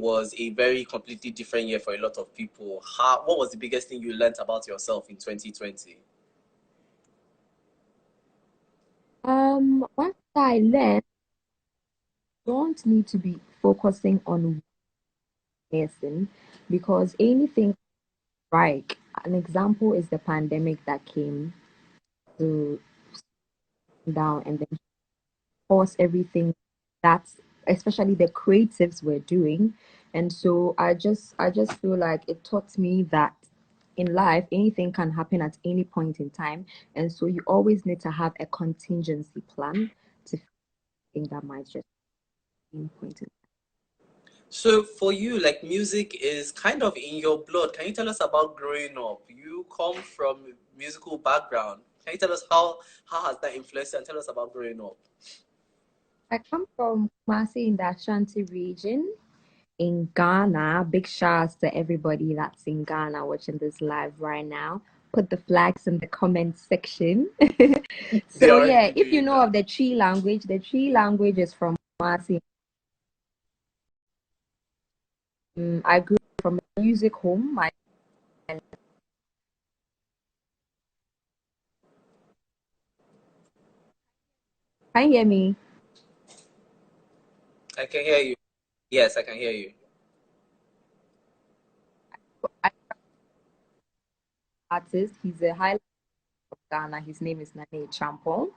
was a very completely different year for a lot of people. What was the biggest thing you learned about yourself in 2020? What I learned, don't need to be focusing on one person because anything like an example is the pandemic that came to down and then pause everything that's especially the creatives were doing. And so I just feel like it taught me that in life anything can happen at any point in time. And so you always need to have a contingency plan to think that might just be any point in So for you, like music is kind of in your blood. Can you tell us about growing up? You come from a musical background. Can you tell us how has that influenced you and tell us about growing up? I come from Kumasi in the Ashanti region in Ghana. Big shouts to everybody that's in Ghana watching this live right now. Put the flags in the comment section. They So yeah, already if you doing know that. of the Tree language is from Kumasi. I grew up from a music home. My can you hear me? I can hear you. Yes, I can hear you. I artist. He's a highlight of Ghana. His name is Nane Champon,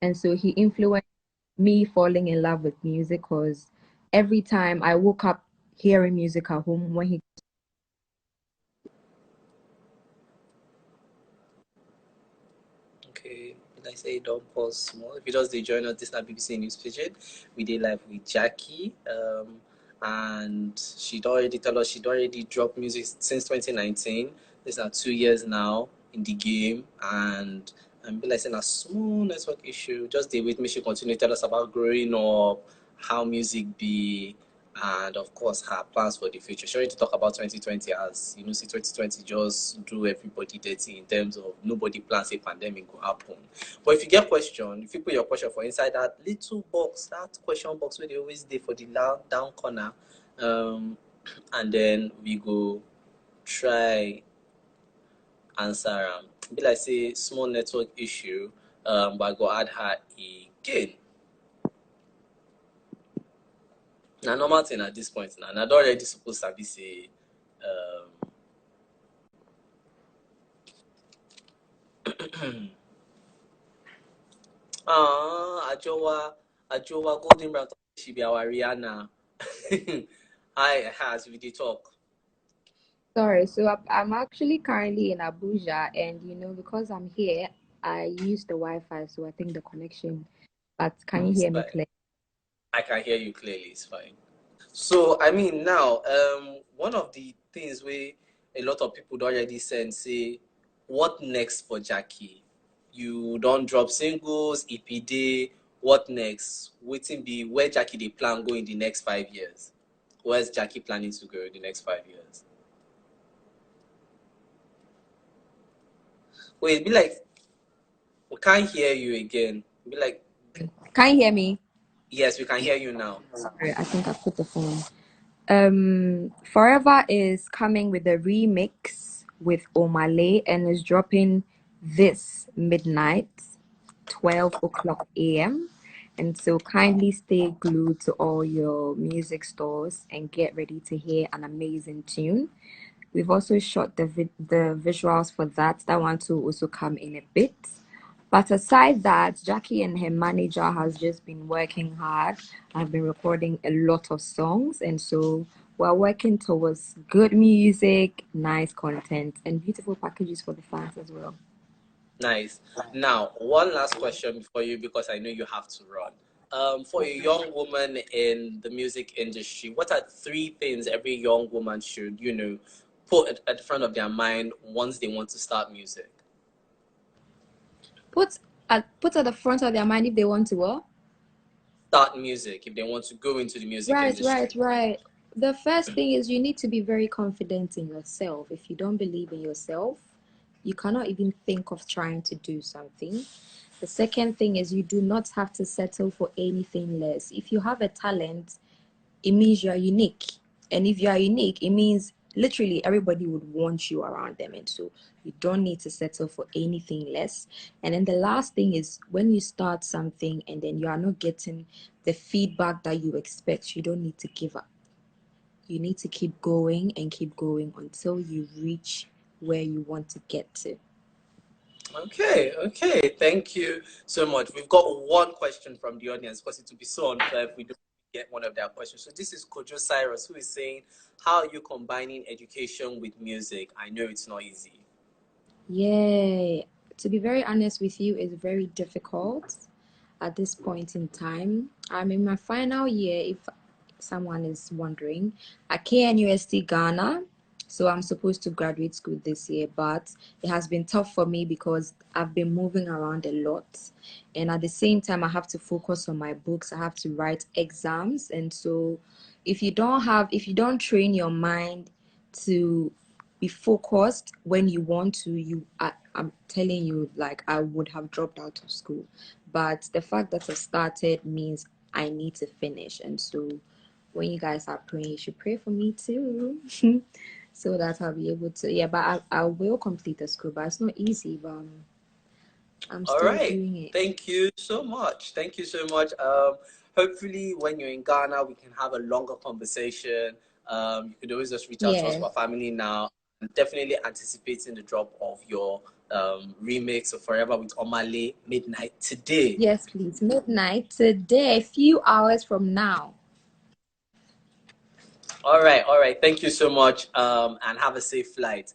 and so he influenced me falling in love with music because every time I woke up hearing music at home when he Okay, like I say, don't pause small. If you just dey join us, this na BBC News Pigeon. We did live with Gyakie, and she'd already tell us she'd already dropped music since 2019. This are 2 years now in the game, and be like saying a small network issue. Just stay with me. She continue to tell us about growing up, how music be, and of course her plans for the future. She already talk about 2020 as you know, see 2020 just do everybody dirty in terms of nobody plans a pandemic will happen. But if you get question, if you put your question for inside that little box, that question box where they always do for the down corner, um, and then we go try answer be like say small network issue, but I go add her again. Now normal thing at this point now. I don't already supposed to be say Ajowa Golden Brown she be our Rihanna. Hi, has we did talk. Sorry, so I'm actually currently in Abuja, and because I'm here, I use the Wi-Fi, so I think the connection. But can you It's hear me fine. clear? I can hear you clearly, it's fine. So I mean now, one of the things where a lot of people don't already send say, what next for Gyakie? You don't drop singles, EP day, what next? Waiting be where Gyakie they plan go in the next 5 years. Where's Gyakie planning to go in the next 5 years? Wait, be like we can't hear you again. Be like, Can you hear me? yes, we can hear you now. Sorry, I think I put the phone. Forever is coming with a remix with Omah and is dropping this midnight, 12 o'clock a.m. And so kindly stay glued to all your music stores and get ready to hear an amazing tune. We've also shot the visuals for that. That one too also come in a bit. But aside that, Gyakie and her manager has just been working hard. I've been recording a lot of songs, and so we're working towards good music, nice content, and beautiful packages for the fans as well. Nice. Now, one last question for you because I know you have to run. For a young woman in the music industry, what are three things every young woman should, put at the front of their mind once they want to start music? Put at the front of their mind if they want to what? Start music if they want to go into the music Right, industry. right, right. The first thing is you need to be very confident in yourself. If you don't believe in yourself, you cannot even think of trying to do something. The second thing is you do not have to settle for anything less. If you have a talent, it means you're unique. And if you are unique, it means literally everybody would want you around them. And so you don't need to settle for anything less. And then the last thing is when you start something and then you are not getting the feedback that you expect, you don't need to give up. You need to keep going and keep going until you reach where you want to get to. Okay, okay. Thank you so much. We've got one question from the audience because it would be so unfair if we don't get one of their questions. So this is Kojo Cyrus who is saying, how are you combining education with music? I know it's not easy. Yeah, to be very honest with you, it's very difficult at this point in time. I'm in my final year, if someone is wondering, at KNUST Ghana. So I'm supposed to graduate school this year, but it has been tough for me because I've been moving around a lot. And at the same time, I have to focus on my books. I have to write exams. And so if you don't train your mind to be focused when you want to, I'm telling you, like, I would have dropped out of school. But the fact that I started means I need to finish. And so when you guys are praying, you should pray for me too. So that I'll be able to, yeah, but I will complete the school, but it's not easy, but I'm All still right. doing it. Thank you so much. Thank you so much. Hopefully, when you're in Ghana, we can have a longer conversation. You could always just reach out to us. Yes. We're family now. I'm definitely anticipating the drop of your remix of Forever with Omah midnight today. Yes, please. Midnight today, a few hours from now. All right. All right. Thank you so much. And have a safe flight.